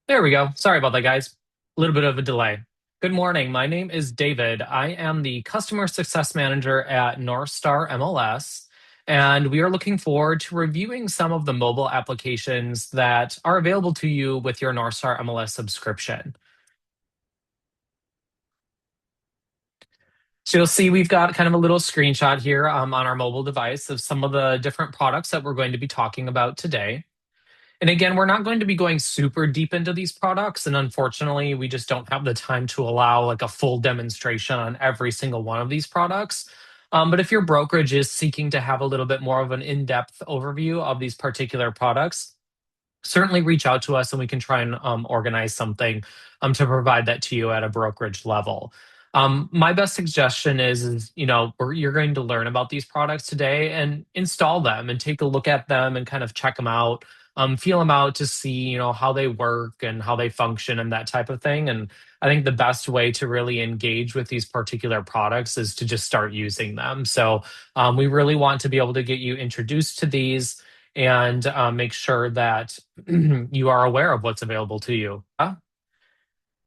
There we go. Sorry about that, guys. A little bit of a delay. Good morning. My name is David. I am the customer success manager at North Star MLS, and we are looking forward to reviewing some of the mobile applications that are available to you with your North Star MLS subscription. So you'll see we've got kind of a little screenshot here on our mobile device of some of the different products that we're going to be talking about today. And again, we're not going to be going super deep into these products. And unfortunately, we just don't have the time to allow like a full demonstration on every single one of these products. But if your brokerage is seeking to have a little bit more of an in-depth overview of these particular products, certainly reach out to us and we can try and organize something to provide that to you at a brokerage level. My best suggestion is you're going to learn about these products today and install them and take a look at them and kind of check them out, feel them out to see how they work and how they function and that type of thing. And I think the best way to really engage with these particular products is to just start using them. So we really want to be able to get you introduced to these and make sure that you are aware of what's available to you.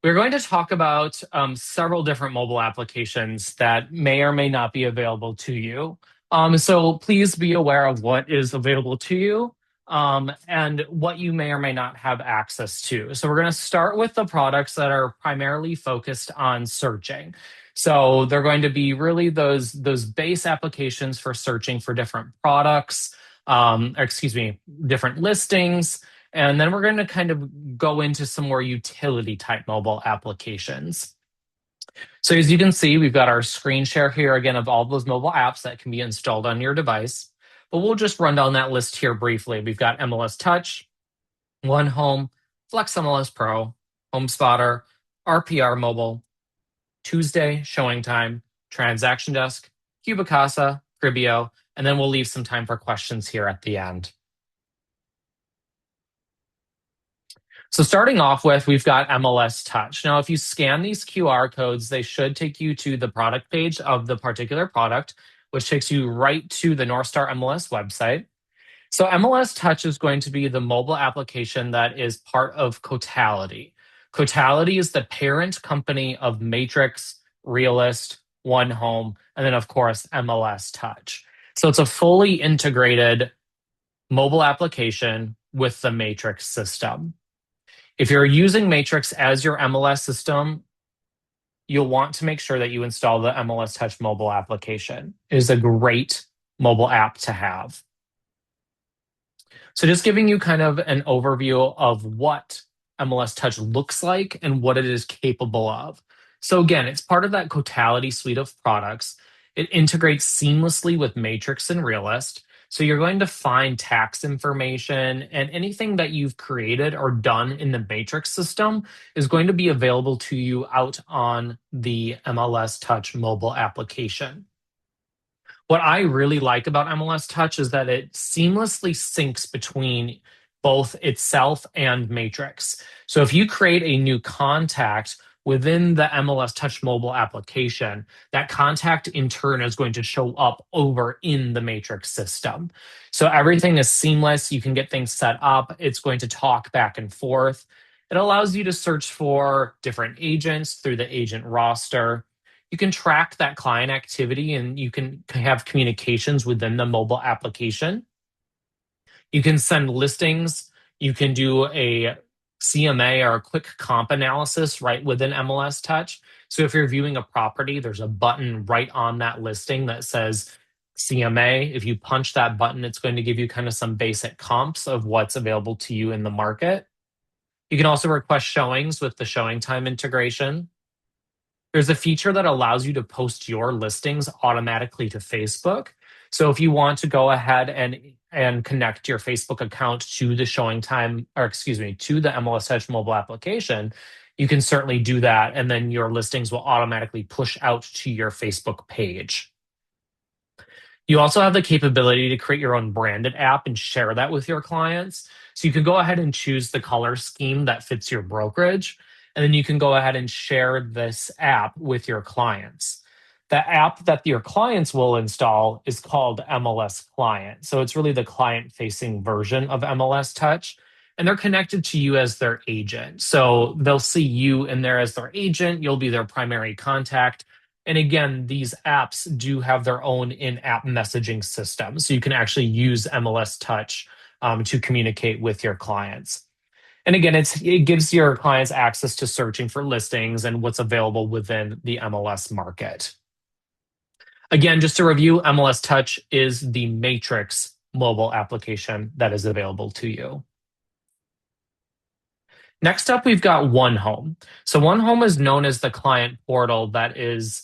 We're going to talk about several different mobile applications that may or may not be available to you. So please be aware of what is available to you and what you may or may not have access to. So we're going to start with the products that are primarily focused on searching. So they're going to be really those base applications for searching for different products, or excuse me, different listings. And then we're going to kind of go into some more utility type mobile applications. So as you can see, we've got our screen share here again of all those mobile apps that can be installed on your device. But we'll just run down that list here briefly. We've got MLS-Touch, One Home, Flexmls Pro, HomeSpotter, RPR Mobile, Tuesday, Showing Time, Transaction Desk, Cubicasa, Cribio, and then we'll leave some time for questions here at the end. So starting off with, we've got MLS-Touch. Now, if you scan these QR codes, they should take you to the product page of the particular product, which takes you right to the North Star MLS website. So MLS-Touch is going to be the mobile application that is part of Cotality. Cotality is the parent company of Matrix, Realist, One Home, and then, of course, MLS-Touch. So it's a fully integrated mobile application with the Matrix system. If you're using Matrix as your MLS system, you'll want to make sure that you install the MLS-Touch mobile application. It is a great mobile app to have. So just giving you kind of an overview of what MLS-Touch looks like and what it is capable of. So again, it's part of that Cotality suite of products. It integrates seamlessly with Matrix and Realist. So you're going to find tax information and anything that you've created or done in the Matrix system is going to be available to you out on the MLS-Touch mobile application. What I really like about MLS-Touch is that it seamlessly syncs between both itself and Matrix. So if you create a new contact within the MLS-Touch mobile application, that contact in turn is going to show up over in the Matrix system. So everything is seamless. You can get things set up. It's going to talk back and forth. It allows you to search for different agents through the agent roster. You can track that client activity and you can have communications within the mobile application. You can send listings. You can do a CMA or a quick comp analysis right within MLS-Touch. So if you're viewing a property, there's a button right on that listing that says CMA. If you punch that button, it's going to give you kind of some basic comps of what's available to you in the market. You can also request showings with the showing time integration. There's a feature that allows you to post your listings automatically to Facebook. So if you want to go ahead and connect your Facebook account to the showing time, or excuse me, to the MLS-Touch mobile application, you can certainly do that. And then your listings will automatically push out to your Facebook page. You also have the capability to create your own branded app and share that with your clients. So you can go ahead and choose the color scheme that fits your brokerage. And then you can go ahead and share this app with your clients. The app that your clients will install is called MLS Client. So it's really the client facing version of MLS Touch. and they're connected to you as their agent. So they'll see you in there as their agent. You'll be their primary contact. And again, these apps do have their own in-app messaging system. So you can actually use MLS-Touch to communicate with your clients. And again, it gives your clients access to searching for listings and what's available within the MLS market. Again, just to review, MLS-Touch is the Matrix mobile application that is available to you. Next up, we've got OneHome. So OneHome is known as the client portal that is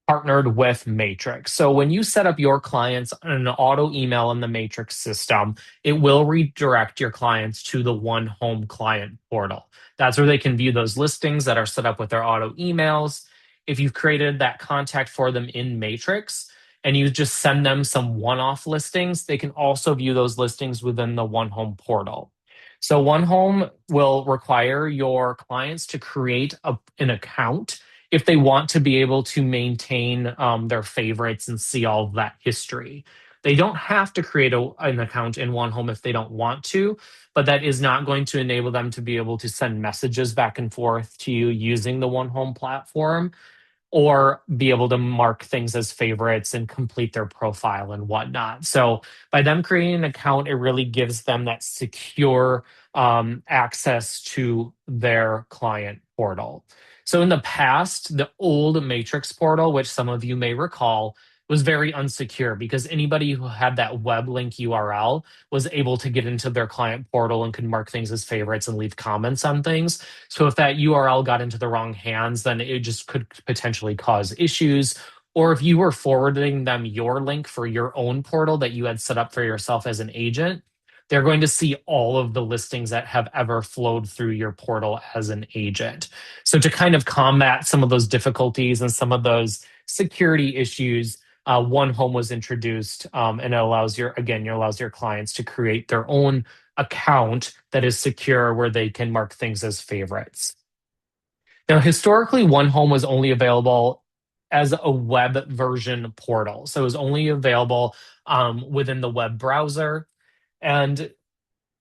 partnered with Matrix. So when you set up your clients an auto email in the Matrix system, it will redirect your clients to the OneHome client portal. That's where they can view those listings that are set up with their auto emails. If you've created that contact for them in Matrix and you just send them some one-off listings, they can also view those listings within the OneHome portal. So OneHome will require your clients to create an account if they want to be able to maintain their favorites and see all of that history. They don't have to create an account in OneHome if they don't want to, but that is not going to enable them to be able to send messages back and forth to you using the OneHome platform, or be able to mark things as favorites and complete their profile and whatnot. So by them creating an account, it really gives them that secure access to their client portal. So in the past, the old Matrix portal, which some of you may recall, was very unsecure because anybody who had that web link URL was able to get into their client portal and could mark things as favorites and leave comments on things. So if that URL got into the wrong hands, then it just could potentially cause issues. Or if you were forwarding them your link for your own portal that you had set up for yourself as an agent, they're going to see all of the listings that have ever flowed through your portal as an agent. So to kind of combat some of those difficulties and some of those security issues, OneHome was introduced, and it allows your clients to create their own account that is secure where they can mark things as favorites. Now, historically, OneHome was only available as a web version portal. So it was only available within the web browser. And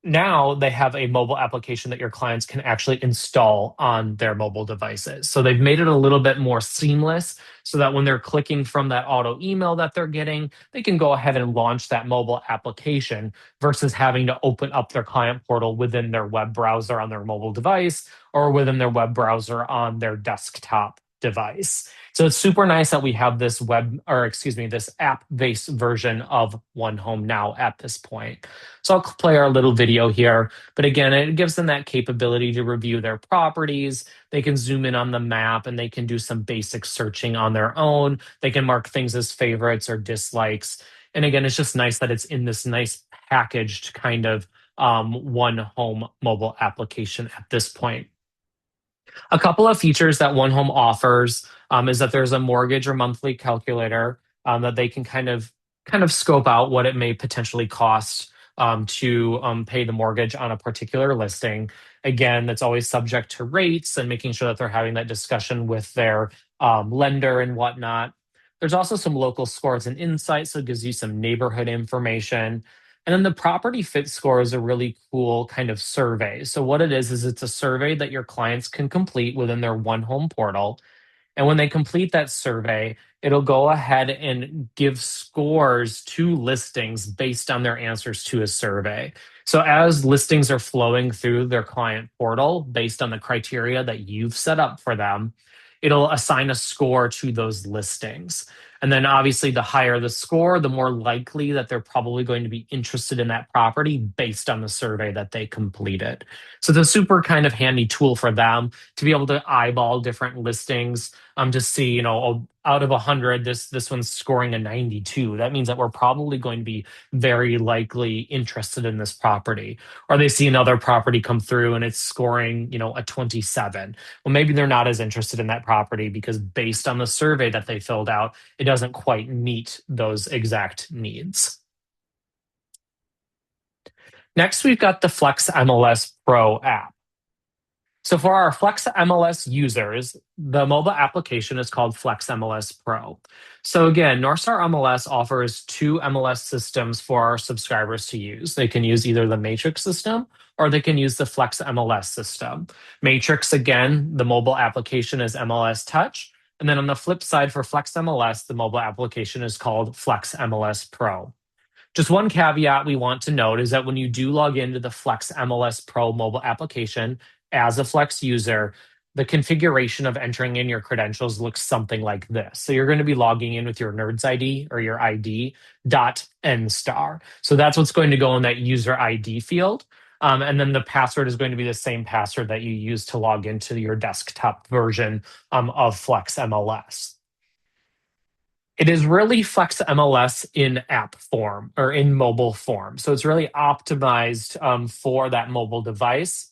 now they have a mobile application that your clients can actually install on their mobile devices. So they've made it a little bit more seamless so that when they're clicking from that auto email that they're getting, they can go ahead and launch that mobile application versus having to open up their client portal within their web browser on their mobile device or within their web browser on their desktop device. So it's super nice that we have this this app-based version of OneHome now at this point. So I'll play our little video here. But again, it gives them that capability to review their properties. They can zoom in on the map and they can do some basic searching on their own. They can mark things as favorites or dislikes. And again, it's just nice that it's in this nice packaged kind of OneHome mobile application at this point. A couple of features that OneHome offers is that there's a mortgage or monthly calculator that they can kind of scope out what it may potentially cost to pay the mortgage on a particular listing. Again, that's always subject to rates and making sure that they're having that discussion with their lender and whatnot. There's also some local scores and insights, so it gives you some neighborhood information. And then the property fit score is a really cool kind of survey. So what it is it's a survey that your clients can complete within their OneHome portal. And when they complete that survey, it'll go ahead and give scores to listings based on their answers to a survey. So as listings are flowing through their client portal based on the criteria that you've set up for them, it'll assign a score to those listings. And then obviously the higher the score, the more likely that they're probably going to be interested in that property based on the survey that they completed. So it's a super kind of handy tool for them to be able to eyeball different listings to see, out of 100, this one's scoring a 92. That means that we're probably going to be very likely interested in this property. Or they see another property come through and it's scoring, a 27. Well, maybe they're not as interested in that property because based on the survey that they filled out, it doesn't quite meet those exact needs. Next, we've got the Flexmls Pro app. So for our Flex MLS users, the mobile application is called Flexmls Pro. So again, Northstar MLS offers two MLS systems for our subscribers to use. They can use either the Matrix system or they can use the Flex MLS system. Matrix, again, the mobile application is MLS-Touch. And then on the flip side for Flex MLS, the mobile application is called Flex MLS Pro. Just one caveat we want to note is that when you do log into the Flex MLS Pro mobile application as a Flex user, the configuration of entering in your credentials looks something like this. So you're going to be logging in with your Nerds ID or your ID dot N star. So that's what's going to go in that user ID field. And then the password is going to be the same password that you use to log into your desktop version of Flex MLS. It is really Flex MLS in app form or in mobile form. So it's really optimized for that mobile device.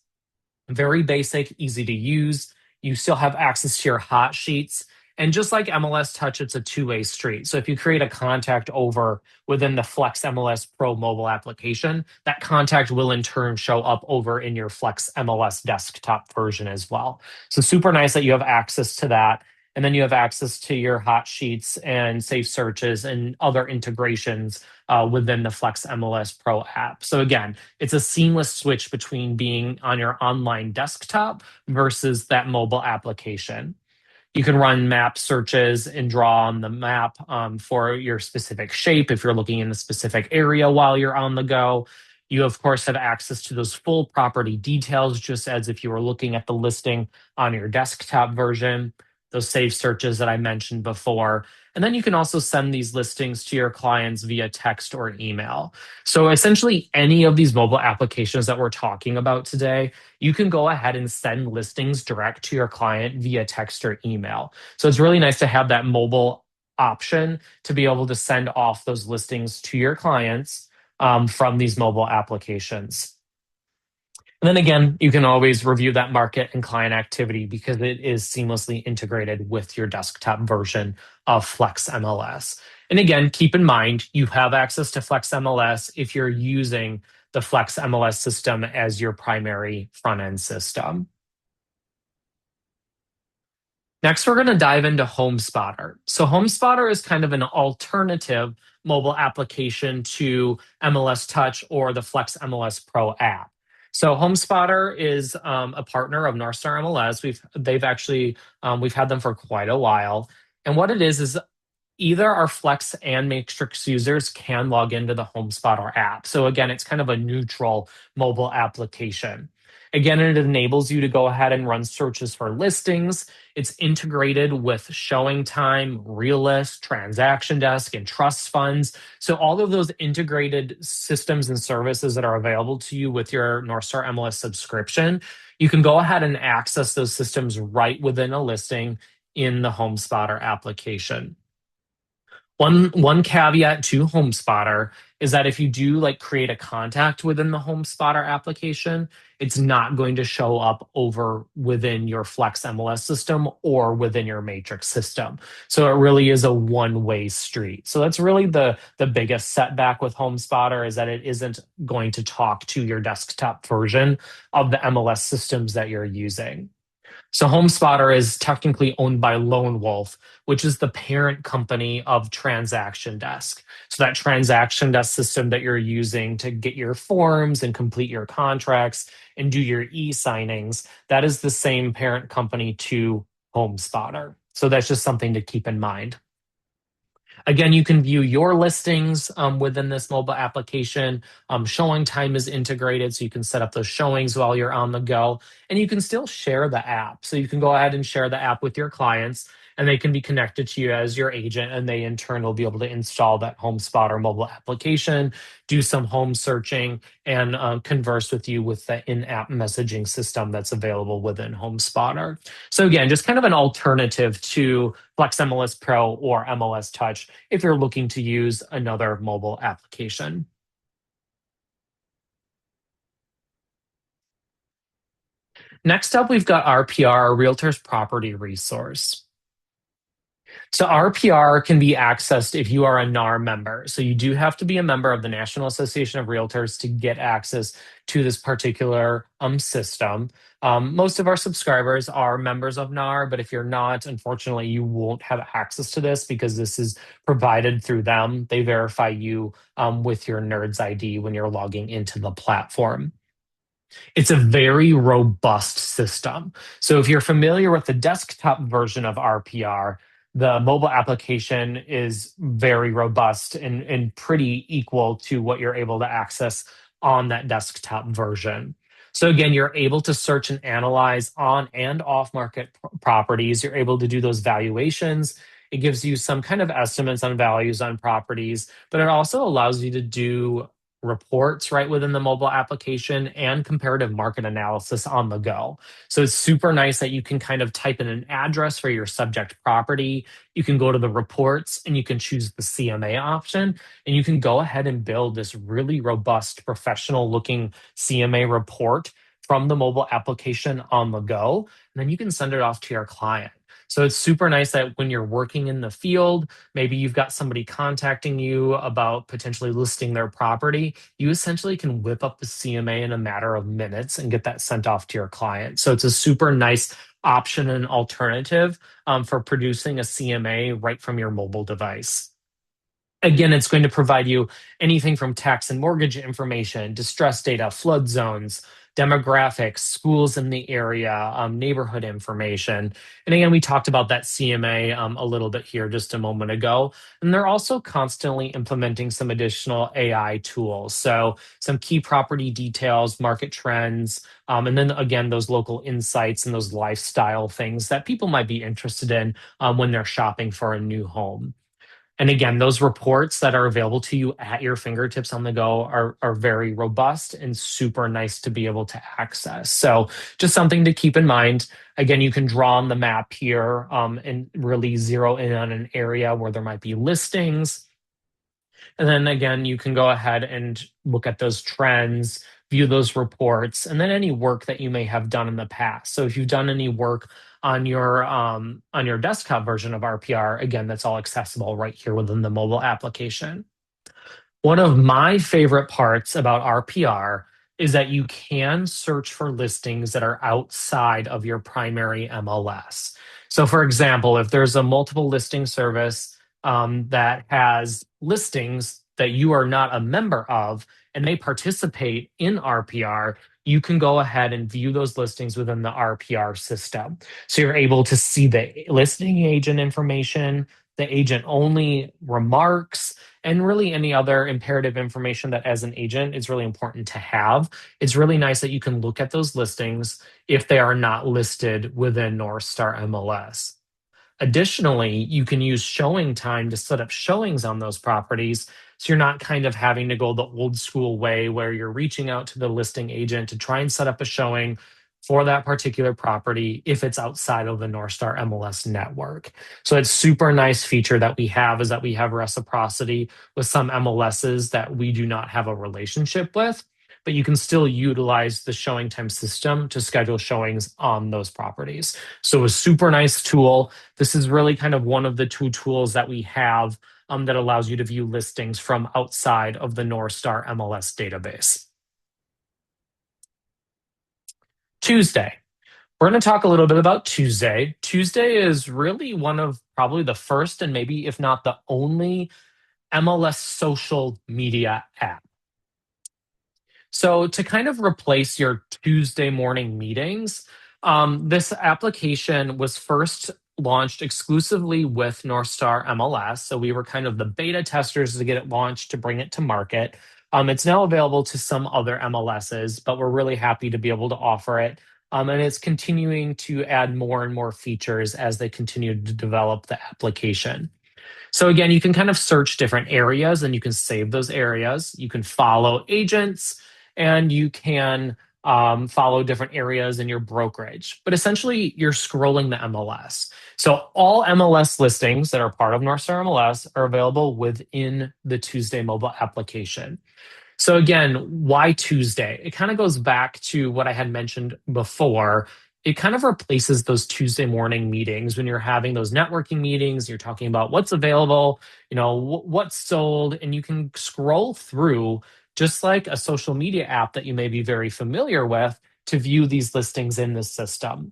Very basic, easy to use. You still have access to your hot sheets. And just like MLS-Touch, it's a two-way street. So if you create a contact over within the Flex MLS Pro mobile application, that contact will in turn show up over in your Flex MLS desktop version as well. So super nice that you have access to that. And then you have access to your hot sheets and safe searches and other integrations within the Flex MLS Pro app. So again, it's a seamless switch between being on your online desktop versus that mobile application. You can run map searches and draw on the map for your specific shape if you're looking in a specific area while you're on the go. You, of course, have access to those full property details, just as if you were looking at the listing on your desktop version, those save searches that I mentioned before. And then you can also send these listings to your clients via text or email. So essentially, any of these mobile applications that we're talking about today, you can go ahead and send listings direct to your client via text or email. So it's really nice to have that mobile option to be able to send off those listings to your clients from these mobile applications. And then again, you can always review that market and client activity because it is seamlessly integrated with your desktop version of Flex MLS. And again, keep in mind, you have access to Flex MLS if you're using the Flex MLS system as your primary front end system. Next, we're going to dive into HomeSpotter. So HomeSpotter is kind of an alternative mobile application to MLS-Touch or the Flex MLS Pro app. So HomeSpotter is a partner of Northstar MLS. We've had them for quite a while, and what it is either our Flex and Matrix users can log into the HomeSpotter app. So again, it's kind of a neutral mobile application. Again, it enables you to go ahead and run searches for listings. It's integrated with Showing Time, Realist, Transaction Desk, and trust funds. So all of those integrated systems and services that are available to you with your Northstar MLS subscription, you can go ahead and access those systems right within a listing in the HomeSpotter application. One caveat to HomeSpotter is that if you do like create a contact within the HomeSpotter application, it's not going to show up over within your Flex MLS system or within your Matrix system. So it really is a one-way street. So that's really the biggest setback with HomeSpotter is that it isn't going to talk to your desktop version of the MLS systems that you're using. So HomeSpotter is technically owned by Lone Wolf, which is the parent company of Transaction Desk. So that Transaction Desk system that you're using to get your forms and complete your contracts and do your e-signings, that is the same parent company to HomeSpotter. So that's just something to keep in mind. Again, you can view your listings within this mobile application. Showing time is integrated, so you can set up those showings while you're on the go. And you can still share the app. So you can go ahead and share the app with your clients, and they can be connected to you as your agent, and they in turn will be able to install that HomeSpotter mobile application, do some home searching, and converse with you with the in-app messaging system that's available within HomeSpotter. So again, just kind of an alternative to Flex MLS Pro or MLS-Touch if you're looking to use another mobile application. Next up, we've got RPR, Realtors Property Resource. So RPR can be accessed if you are a NAR member. So you do have to be a member of the National Association of Realtors to get access to this particular system. Most of our subscribers are members of NAR, but if you're not, unfortunately, you won't have access to this because this is provided through them. They verify you with your NERDS ID when you're logging into the platform. It's a very robust system. So if you're familiar with the desktop version of RPR, the mobile application is very robust and pretty equal to what you're able to access on that desktop version. So again, you're able to search and analyze on and off market properties. You're able to do those valuations. It gives you some kind of estimates on values on properties, but it also allows you to do reports right within the mobile application and comparative market analysis on the go. So it's super nice that you can kind of type in an address for your subject property. You can go to the reports and you can choose the CMA option, and you can go ahead and build this really robust, professional looking CMA report from the mobile application on the go. And then you can send it off to your client. So it's super nice that when you're working in the field, maybe you've got somebody contacting you about potentially listing their property, you essentially can whip up the CMA in a matter of minutes and get that sent off to your client. So it's a super nice option and alternative for producing a CMA right from your mobile device. Again, it's going to provide you anything from tax and mortgage information, distress data, flood zones, demographics, schools in the area, neighborhood information. And again, we talked about that CMA a little bit here just a moment ago. And they're also constantly implementing some additional AI tools. So some key property details, market trends, and then again, those local insights and those lifestyle things that people might be interested in when they're shopping for a new home. And again, those reports that are available to you at your fingertips on the go are very robust and super nice to be able to access. So just something to keep in mind. Again, you can draw on the map here and really zero in on an area where there might be listings. And then again, you can go ahead and look at those trends, view those reports, and then any work that you may have done in the past. So if you've done any work on your desktop version of RPR, again, that's all accessible right here within the mobile application. One of my favorite parts about RPR is that you can search for listings that are outside of your primary MLS. So, for example, if there's a multiple listing service that has listings that you are not a member of and they participate in RPR, you can go ahead and view those listings within the RPR system. So you're able to see the listing agent information, the agent only remarks, and really any other imperative information that as an agent is really important to have. It's really nice that you can look at those listings if they are not listed within North Star MLS. Additionally, you can use showing time to set up showings on those properties. So you're not kind of having to go the old school way where you're reaching out to the listing agent to try and set up a showing for that particular property if it's outside of the North Star MLS network. So it's super nice feature that we have is that we have reciprocity with some MLSs that we do not have a relationship with, but you can still utilize the showing time system to schedule showings on those properties. So a super nice tool. This is really kind of one of the two tools that we have that allows you to view listings from outside of the North Star MLS database. Tuesday. We're going to talk a little bit about Tuesday. Tuesday is really one of probably the first and maybe, if not the only, MLS social media app. So to kind of replace your Tuesday morning meetings, this application was first launched exclusively with North Star MLS. So we were kind of the beta testers to get it launched to bring it to market. It's now available to some other MLSs, but we're really happy to be able to offer it. And it's continuing to add more and more features as they continue to develop the application. So again, you can kind of search different areas and you can save those areas. You can follow agents and you can follow different areas in your brokerage. But essentially, you're scrolling the MLS. So all MLS listings that are part of North Star MLS are available within the Tuesday mobile application. So again, why Tuesday? It kind of goes back to what I had mentioned before it kind of replaces those Tuesday morning meetings when you're having those networking meetings, you're talking about what's available, what's sold, and you can scroll through just like a social media app that you may be very familiar with to view these listings in the system.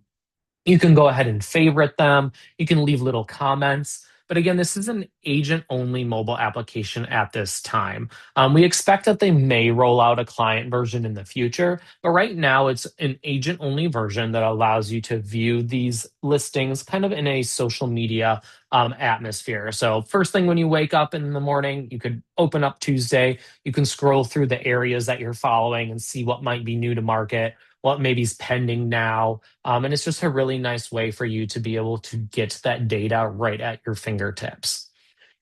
You can go ahead and favorite them. You can leave little comments. But again, this is an agent only mobile application at this time. We expect that they may roll out a client version in the future, but right now it's an agent only version that allows you to view these listings kind of in a social media atmosphere. So, first thing when you wake up in the morning, you could open up Tuesday, you can scroll through the areas that you're following and see what might be new to market, what maybe is pending now, and it's just a really nice way for you to be able to get that data right at your fingertips.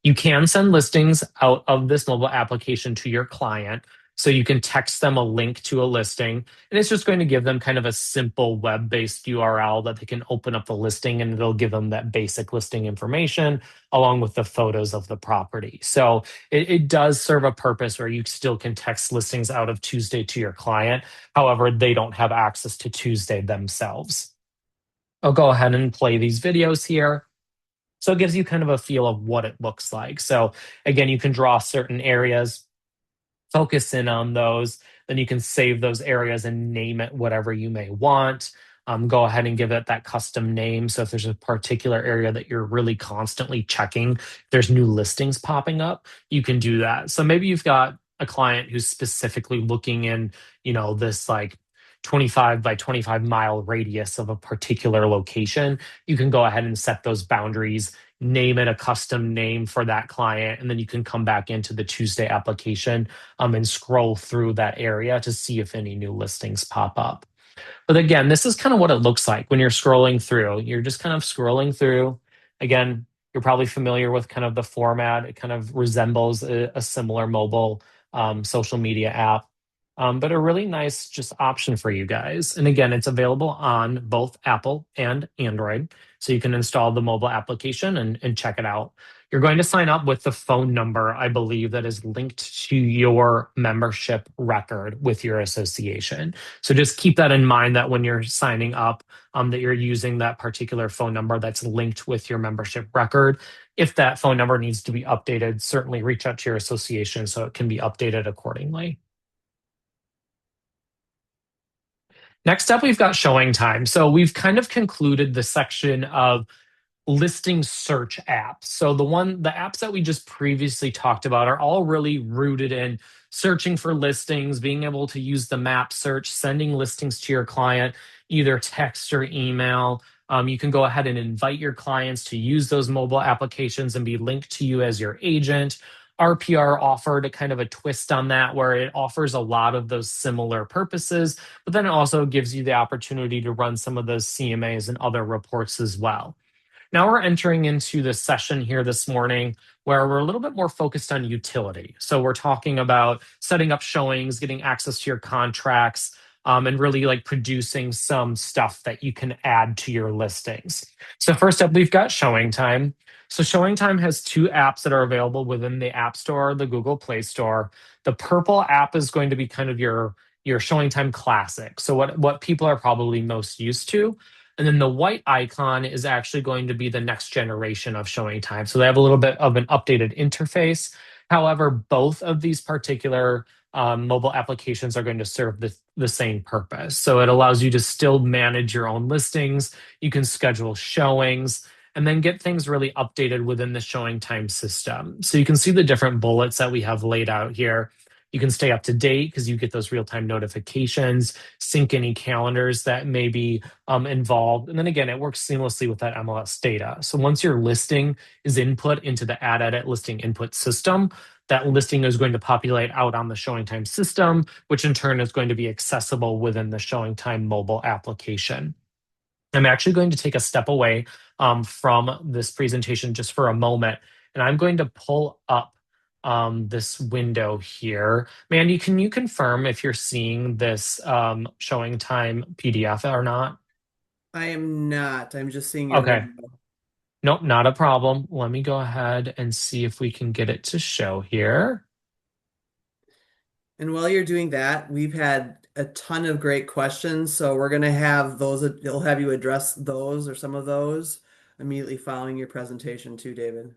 You can send listings out of this mobile application to your client. So you can text them a link to a listing, and it's just going to give them kind of a simple web based URL that they can open up the listing, and it'll give them that basic listing information along with the photos of the property. So it does serve a purpose where you still can text listings out of Tuesday to your client. However, they don't have access to Tuesday themselves. I'll go ahead and play these videos here. So it gives you kind of a feel of what it looks like. So again, you can draw certain areas, focus in on those, then you can save those areas and name it whatever you may want. Go ahead and give it that custom name. So if there's a particular area that you're really constantly checking, if there's new listings popping up, you can do that. So maybe you've got a client who's specifically looking in, this like 25 by 25-mile radius of a particular location. You can go ahead and set those boundaries, name it a custom name for that client, and then you can come back into the Tuesday application and scroll through that area to see if any new listings pop up. But again, this is kind of what it looks like when you're scrolling through. You're just kind of scrolling through. Again, you're probably familiar with kind of the format. It kind of resembles a similar mobile social media app, but a really nice just option for you guys. And again, it's available on both Apple and Android. So you can install the mobile application and check it out. You're going to sign up with the phone number, I believe, that is linked to your membership record with your association. So just keep that in mind that when you're signing up, that you're using that particular phone number that's linked with your membership record. If that phone number needs to be updated, certainly reach out to your association so it can be updated accordingly. Next up, we've got showing time. So we've kind of concluded the section of listing search apps. So the apps that we just previously talked about are all really rooted in searching for listings, being able to use the map search, sending listings to your client, either text or email. You can go ahead and invite your clients to use those mobile applications and be linked to you as your agent. RPR offered a kind of a twist on that where it offers a lot of those similar purposes, but then it also gives you the opportunity to run some of those CMAs and other reports as well. Now we're entering into the session here this morning where we're a little bit more focused on utility. So we're talking about setting up showings, getting access to your contracts, and really like producing some stuff that you can add to your listings. So first up, we've got Showing Time. So Showing Time has two apps that are available within the App Store, the Google Play Store. The purple app is going to be kind of your Showing Time Classic. So what people are probably most used to. And then the white icon is actually going to be the next generation of Showing Time. So they have a little bit of an updated interface. However, both of these particular mobile applications are going to serve the same purpose. So it allows you to still manage your own listings. You can schedule showings and then get things really updated within the Showing Time system. So you can see the different bullets that we have laid out here. You can stay up to date because you get those real-time notifications, sync any calendars that may be involved. And then again, it works seamlessly with that MLS data. So once your listing is input into the Ad Edit listing input system, that listing is going to populate out on the Showing Time system, which in turn is going to be accessible within the Showing Time mobile application. I'm actually going to take a step away from this presentation just for a moment, and I'm going to pull up this window here. Mandy, can you confirm if you're seeing this Showing Time PDF or not? I am not. I'm just seeing your Okay. window. Nope, not a problem. Let me go ahead and see if we can get it to show here. And while you're doing that, we've had a ton of great questions. So we're gonna have those, they'll have you address those or some of those immediately following your presentation too, David.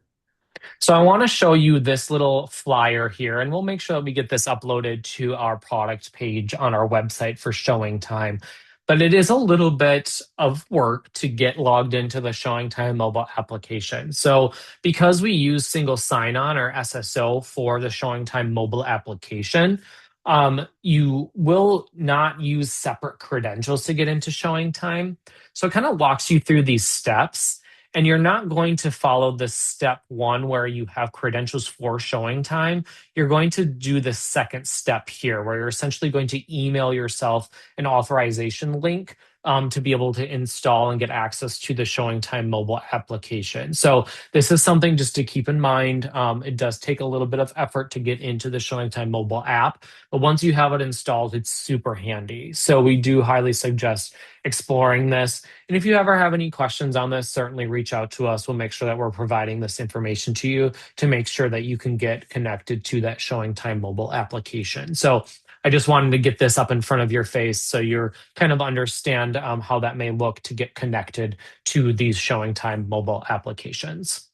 So I want to show you this little flyer here, and we'll make sure that we get this uploaded to our product page on our website for showing time. But it is a little bit of work to get logged into the Showing Time mobile application. So because we use single sign-on or SSO for the Showing Time mobile application, you will not use separate credentials to get into Showing Time. So it kind of walks you through these steps. And you're not going to follow the step one where you have credentials for showing time. You're going to do the second step here, where you're essentially going to email yourself an authorization link to be able to install and get access to the Showing Time mobile application. So this is something just to keep in mind. It does take a little bit of effort to get into the Showing Time mobile app, but once you have it installed, it's super handy. So we do highly suggest exploring this. And if you ever have any questions on this, certainly reach out to us. We'll make sure that we're providing this information to you to make sure that you can get connected to that Showing Time mobile application. So I just wanted to get this up in front of your face so you're kind of understand how that may look to get connected to these Showing Time mobile applications.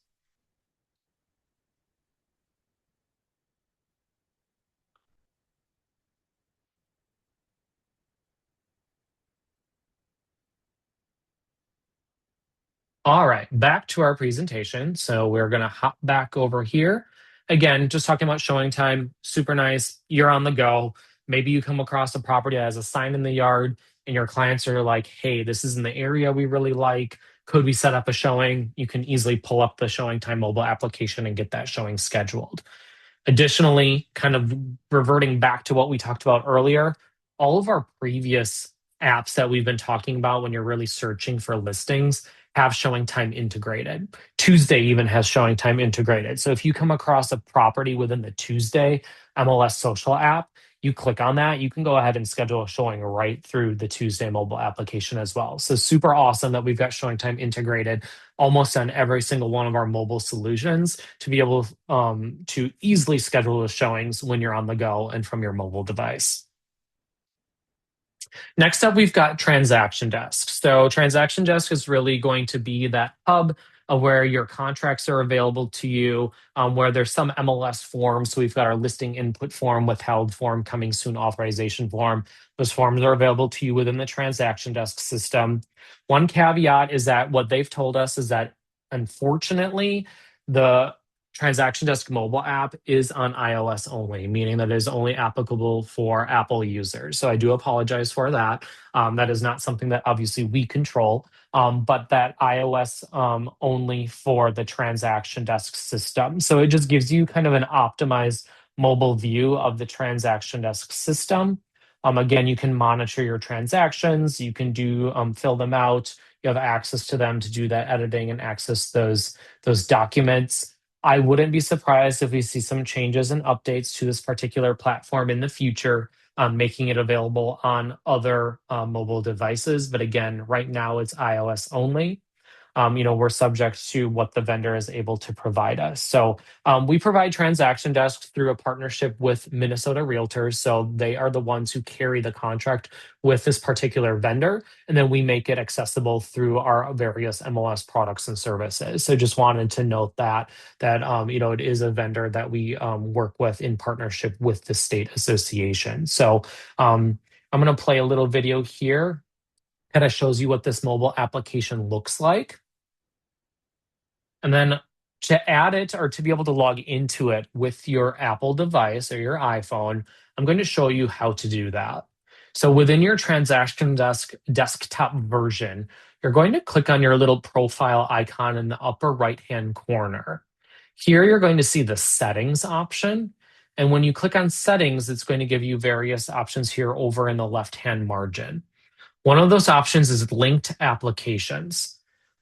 All right, back to our presentation. So we're going to hop back over here. Again, just talking about showing time, super nice. You're on the go. Maybe you come across a property that has a sign in the yard, and your clients are like, hey, this is in the area we really like. Could we set up a showing? You can easily pull up the Showing Time mobile application and get that showing scheduled. Additionally, kind of reverting back to what we talked about earlier, all of our previous apps that we've been talking about when you're really searching for listings have showing time integrated. Tuesday even has showing time integrated. So if you come across a property within the Tuesday MLS social app, you click on that, you can go ahead and schedule a showing right through the Tuesday mobile application as well. So super awesome that we've got showing time integrated almost on every single one of our mobile solutions to be able to easily schedule the showings when you're on the go and from your mobile device. Next up, we've got Transaction Desk. So Transaction Desk is really going to be that hub of where your contracts are available to you, where there's some MLS forms. So we've got our listing input form, withheld form, coming soon authorization form. Those forms are available to you within the Transaction Desk system. One caveat is that what they've told us is that unfortunately, the Transaction Desk mobile app is on iOS only, meaning that it is only applicable for Apple users. So I do apologize for that. That is not something that obviously we control, but that iOS only for the Transaction Desk system. So it just gives you kind of an optimized mobile view of the Transaction Desk system. Again, you can monitor your transactions, you can do fill them out, you have access to them to do that editing and access those documents. I wouldn't be surprised if we see some changes and updates to this particular platform in the future, making it available on other mobile devices. But again, right now it's iOS only. We're subject to what the vendor is able to provide us. So we provide transaction desks through a partnership with Minnesota Realtors. So they are the ones who carry the contract with this particular vendor, and then we make it accessible through our various MLS products and services. So just wanted to note that it is a vendor that we work with in partnership with the state association. So I'm going to play a little video here. Kind of shows you what this mobile application looks like. And then to add it or to be able to log into it with your Apple device or your iPhone, I'm going to show you how to do that. So within your Transaction Desk desktop version, you're going to click on your little profile icon in the upper right-hand corner. Here you're going to see the settings option. And when you click on settings, it's going to give you various options here over in the left-hand margin. One of those options is linked applications.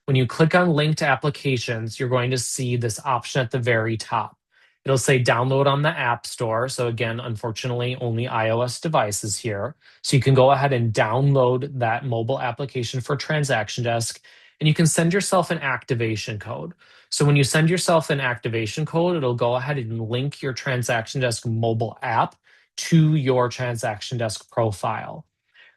When you click on linked applications, you're going to see this option at the very top. It'll say download on the App Store. So again, unfortunately, only iOS devices here. So you can go ahead and download that mobile application for Transaction Desk, and you can send yourself an activation code. So when you send yourself an activation code, it'll go ahead and link your Transaction Desk mobile app to your transaction desk profile.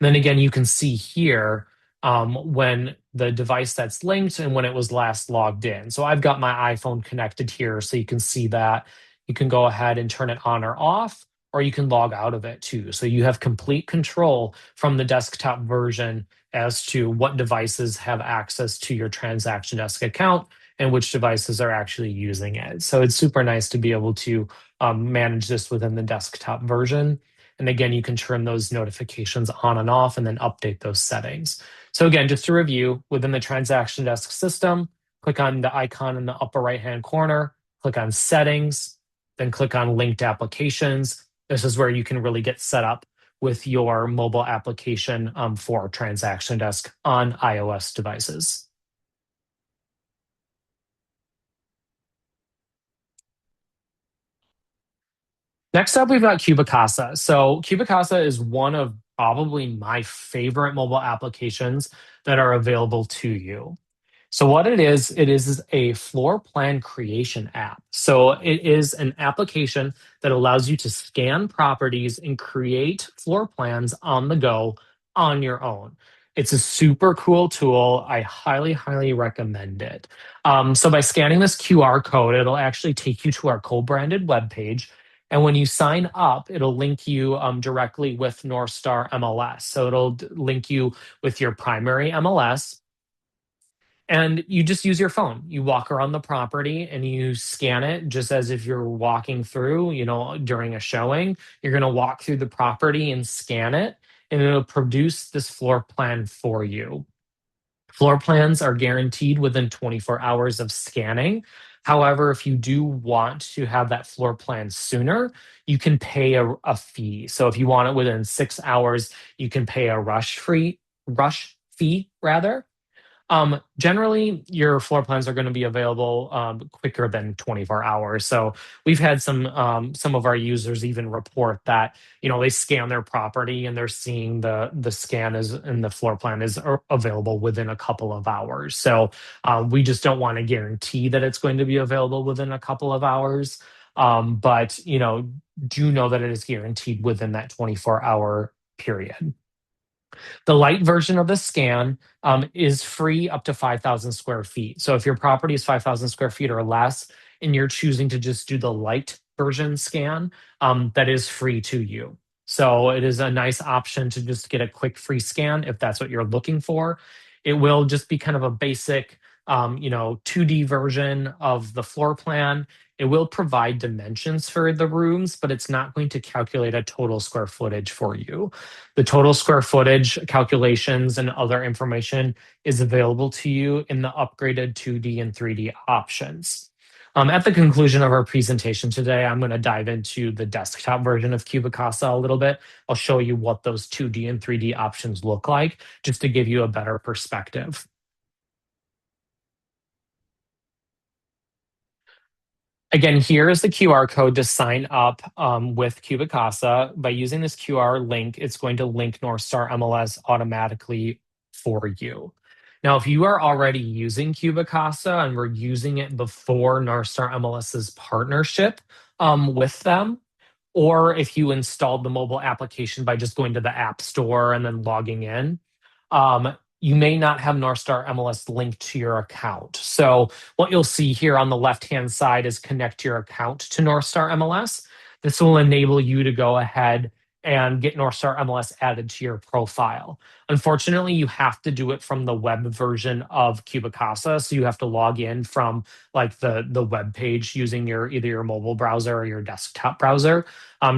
And then again, you can see here when the device that's linked and when it was last logged in. So I've got my iPhone connected here, so you can see that. You can go ahead and turn it on or off, or you can log out of it too. So you have complete control from the desktop version as to what devices have access to your transaction desk account and which devices are actually using it. So it's super nice to be able to manage this within the desktop version. And again, you can turn those notifications on and off and then update those settings. So again, just to review, within the transaction desk system, click on the icon in the upper right-hand corner, click on settings, then click on linked applications. This is where you can really get set up with your mobile application for transaction desk on iOS devices. Next up, we've got Cubicasa. So Cubicasa is one of probably my favorite mobile applications that are available to you. So what it is a floor plan creation app. So it is an application that allows you to scan properties and create floor plans on the go on your own. It's a super cool tool. I highly, highly recommend it. So by scanning this QR code, it'll actually take you to our co-branded webpage. And when you sign up, it'll link you directly with North Star MLS. So it'll link you with your primary MLS, and you just use your phone. You walk around the property and you scan it just as if you're walking through, during a showing. You're going to walk through the property and scan it, and it'll produce this floor plan for you. Floor plans are guaranteed within 24 hours of scanning. However, if you do want to have that floor plan sooner, you can pay a fee. So if you want it within 6 hours, you can pay a rush fee rather. Generally, your floor plans are going to be available quicker than 24 hours. So we've had some of our users even report that they scan their property and they're seeing the scan is and the floor plan is available within a couple of hours. So we just don't want to guarantee that it's going to be available within a couple of hours, but do know that it is guaranteed within that 24-hour period. The light version of the scan is free up to 5,000 square feet. So if your property is 5,000 square feet or less, and you're choosing to just do the light version scan, that is free to you. So it is a nice option to just get a quick free scan if that's what you're looking for. It will just be kind of a basic, 2D version of the floor plan. It will provide dimensions for the rooms, but it's not going to calculate a total square footage for you. The total square footage calculations and other information is available to you in the upgraded 2D and 3D options. At the conclusion of our presentation today, I'm going to dive into the desktop version of Cubicasa a little bit. I'll show you what those 2D and 3D options look like, just to give you a better perspective. Again, here is the QR code to sign up with Cubicasa. By using this QR link, it's going to link North Star MLS automatically for you. Now, if you are already using Cubicasa and were using it before North Star MLS's partnership with them, or if you installed the mobile application by just going to the App Store and then logging in, you may not have North Star MLS linked to your account. So what you'll see here on the left-hand side is connect your account to North Star MLS. This will enable you to go ahead and get North Star MLS added to your profile. Unfortunately, you have to do it from the web version of Cubicasa. So you have to log in from like the web page using either your mobile browser or your desktop browser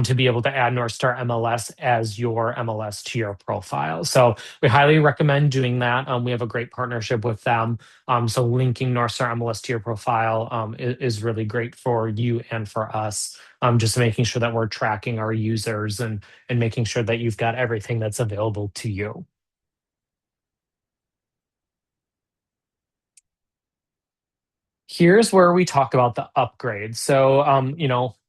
to be able to add North Star MLS as your MLS to your profile. So we highly recommend doing that. We have a great partnership with them. So linking North Star MLS to your profile is really great for you and for us. Just making sure that we're tracking our users and making sure that you've got everything that's available to you. Here's where we talk about the upgrade. So,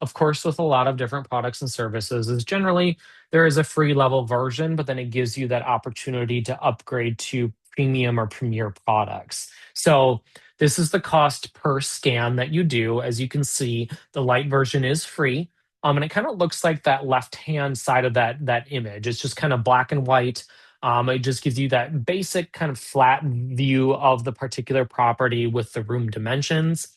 of course, with a lot of different products and services, is generally there is a free level version, but then it gives you that opportunity to upgrade to premium or premier products. So, this is the cost per scan that you do. As you can see, the light version is free. And it kind of looks like that left-hand side of that image. It's just kind of black and white. It just gives you that basic kind of flat view of the particular property with the room dimensions.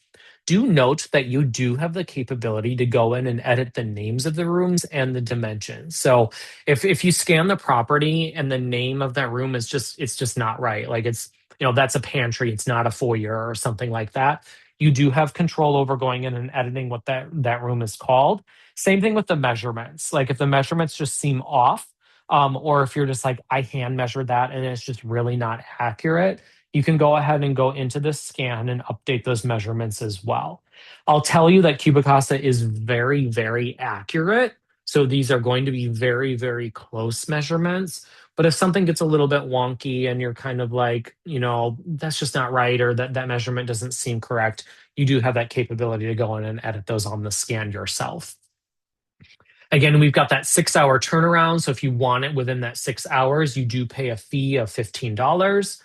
Do note that you do have the capability to go in and edit the names of the rooms and the dimensions. So if you scan the property and the name of that room is just it's just not right, like it's that's a pantry, it's not a foyer or something like that. You do have control over going in and editing what that room is called. Same thing with the measurements. Like if the measurements just seem off, or if you're just like, I hand measured that and it's just really not accurate, you can go ahead and go into the scan and update those measurements as well. I'll tell you that Cubicasa is very, very accurate. So these are going to be very, very close measurements. But if something gets a little bit wonky and you're kind of like, that's just not right, or that measurement doesn't seem correct, you do have that capability to go in and edit those on the scan yourself. Again, we've got that 6 hour turnaround. So if you want it within that 6 hours, you do pay a fee of $15.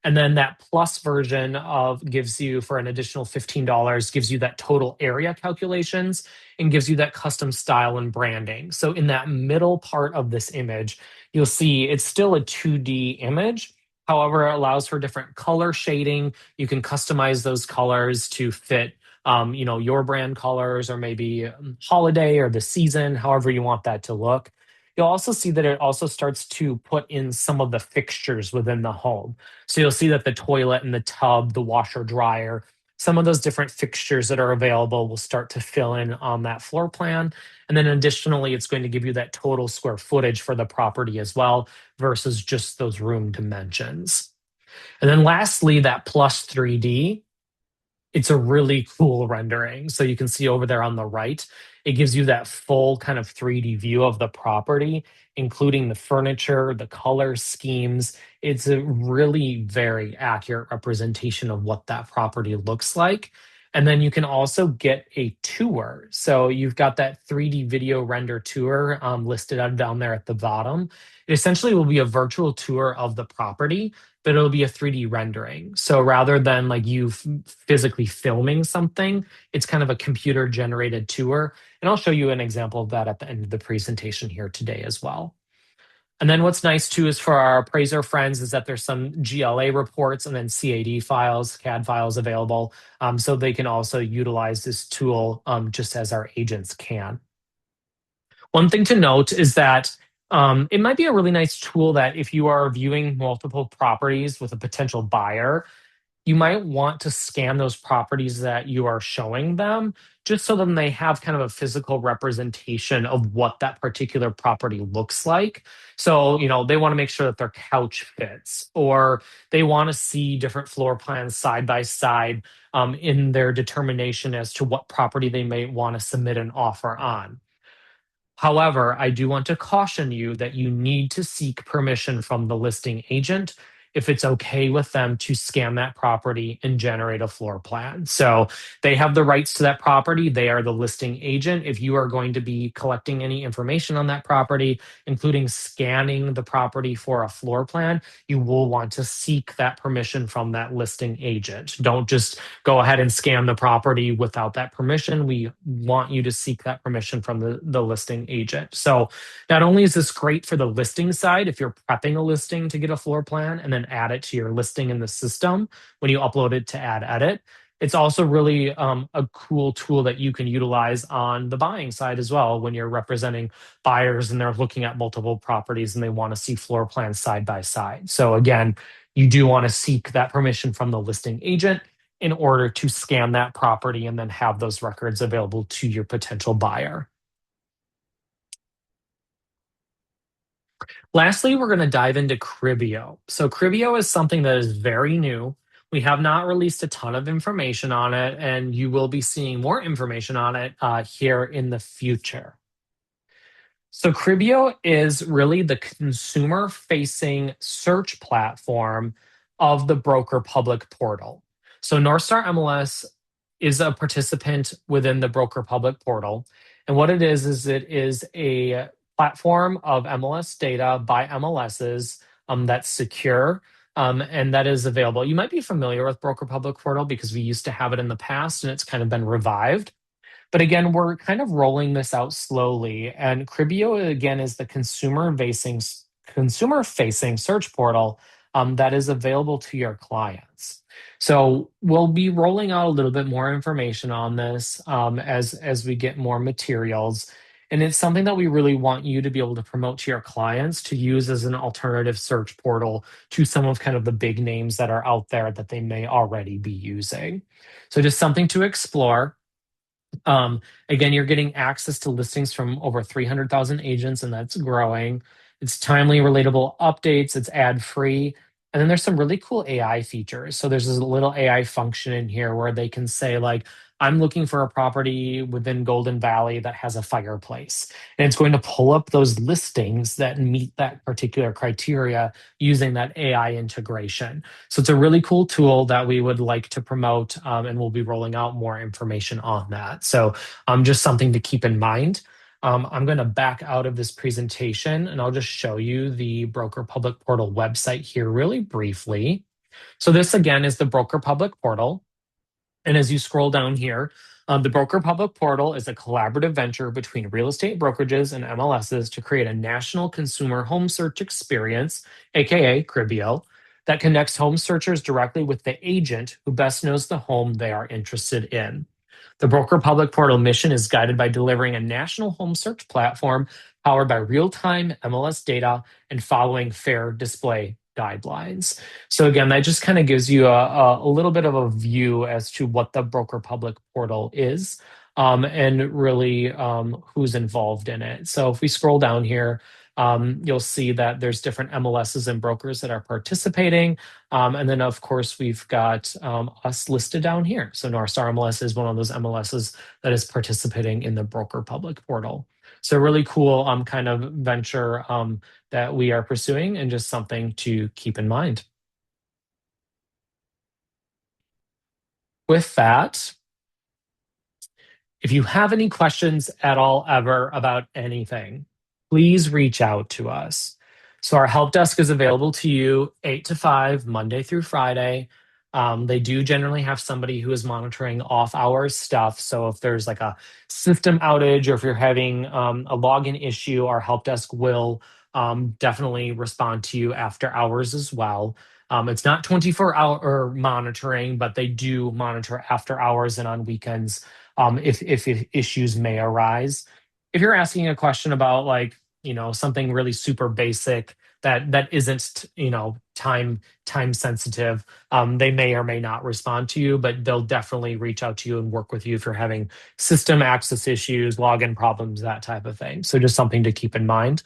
And then that plus version of gives you for an additional $15, gives you that total area calculations and gives you that custom style and branding. So in that middle part of this image, you'll see it's still a 2D image. However, it allows for different color shading. You can customize those colors to fit your brand colors, or maybe holiday or the season, however you want that to look. You'll also see that it also starts to put in some of the fixtures within the home. So you'll see that the toilet and the tub, the washer dryer, some of those different fixtures that are available will start to fill in on that floor plan. And then additionally, it's going to give you that total square footage for the property as well, versus just those room dimensions. And then lastly, that plus 3D, it's a really cool rendering. So you can see over there on the right, it gives you that full kind of 3D view of the property, including the furniture, the color schemes. It's a really very accurate representation of what that property looks like. And then you can also get a tour. So you've got that 3D video render tour listed out down there at the bottom. It essentially will be a virtual tour of the property, but it'll be a 3D rendering. So rather than like you physically filming something, it's kind of a computer generated tour. And I'll show you an example of that at the end of the presentation here today as well. And then what's nice too is for our appraiser friends is that there's some GLA reports and then CAD files, CAD files available. So they can also utilize this tool just as our agents can. One thing to note is that it might be a really nice tool that if you are viewing multiple properties with a potential buyer, you might want to scan those properties that you are showing them, just so then they have kind of a physical representation of what that particular property looks like. So, they want to make sure that their couch fits, or they want to see different floor plans side by side in their determination as to what property they may want to submit an offer on. However, I do want to caution you that you need to seek permission from the listing agent if it's okay with them to scan that property and generate a floor plan. So they have the rights to that property. They are the listing agent. If you are going to be collecting any information on that property, including scanning the property for a floor plan, you will want to seek that permission from that listing agent. Don't just go ahead and scan the property without that permission. We want you to seek that permission from the listing agent. So not only is this great for the listing side, if you're prepping a listing to get a floor plan and then add it to your listing in the system when you upload it to add edit, it's also really a cool tool that you can utilize on the buying side as well when you're representing buyers and they're looking at multiple properties and they want to see floor plans side by side. So again, you do want to seek that permission from the listing agent in order to scan that property and then have those records available to your potential buyer. Lastly, we're going to dive into Cribio. So Cribio is something that is very new. We have not released a ton of information on it, and you will be seeing more information on it here in the future. So Cribio is really the consumer-facing search platform of the broker public portal. So Northstar MLS is a participant within the broker public portal. And what it is it is a platform of MLS data by MLSs that's secure and that is available. You might be familiar with broker public portal because we used to have it in the past and it's kind of been revived. But again, we're kind of rolling this out slowly. And Cribio, again, is the consumer facing search portal that is available to your clients. So we'll be rolling out a little bit more information on this as we get more materials. And it's something that we really want you to be able to promote to your clients to use as an alternative search portal to some of kind of the big names that are out there that they may already be using. So just something to explore. Um, Again, you're getting access to listings from over 300,000 agents, and that's growing. It's timely, relatable updates, it's ad free. And then there's some really cool AI features. So there's this little AI function in here where they can say, like, I'm looking for a property within Golden Valley that has a fireplace. And it's going to pull up those listings that meet that particular criteria using that AI integration. So it's a really cool tool that we would like to promote, and we'll be rolling out more information on that. So just something to keep in mind. I'm going to back out of this presentation and I'll just show you the Broker Public Portal website here really briefly. So this again is the Broker Public Portal. And as you scroll down here, the Broker Public Portal is a collaborative venture between real estate brokerages and MLSs to create a national consumer home search experience, aka Cribio, that connects home searchers directly with the agent who best knows the home they are interested in. The Broker Public Portal mission is guided by delivering a national home search platform powered by real time MLS data and following fair display guidelines. So again, that just kind of gives you a little bit of a view as to what the Broker Public Portal is, and really who's involved in it. So if we scroll down here, you'll see that there's different MLSs and brokers that are participating. And then, of course, we've got us listed down here. So North Star MLS is one of those MLSs that is participating in the Broker Public Portal. So really cool kind of venture that we are pursuing and just something to keep in mind. With that, if you have any questions at all ever about anything, please reach out to us. So our help desk is available to you 8 to 5, Monday through Friday. They do generally have somebody who is monitoring off hours stuff. So if there's like a system outage or if you're having a login issue, our help desk will definitely respond to you after hours as well. It's not 24-hour monitoring, but they do monitor after hours and on weekends if issues may arise. If you're asking a question about like, something really super basic that isn't, time sensitive, they may or may not respond to you, but they'll definitely reach out to you and work with you if you're having system access issues, login problems, that type of thing. So just something to keep in mind.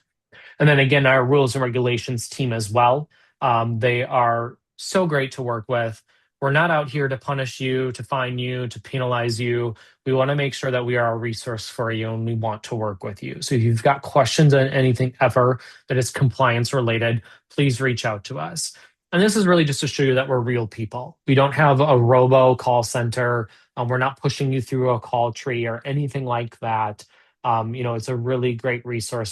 And then again, our rules and regulations team as well. They are so great to work with. We're not out here to punish you, to fine you, to penalize you. We want to make sure that we are a resource for you and we want to work with you. So if you've got questions on anything ever that is compliance related, please reach out to us. And this is really just to show you that we're real people. We don't have a robo call center. We're not pushing you through a call tree or anything like that. It's a really great resource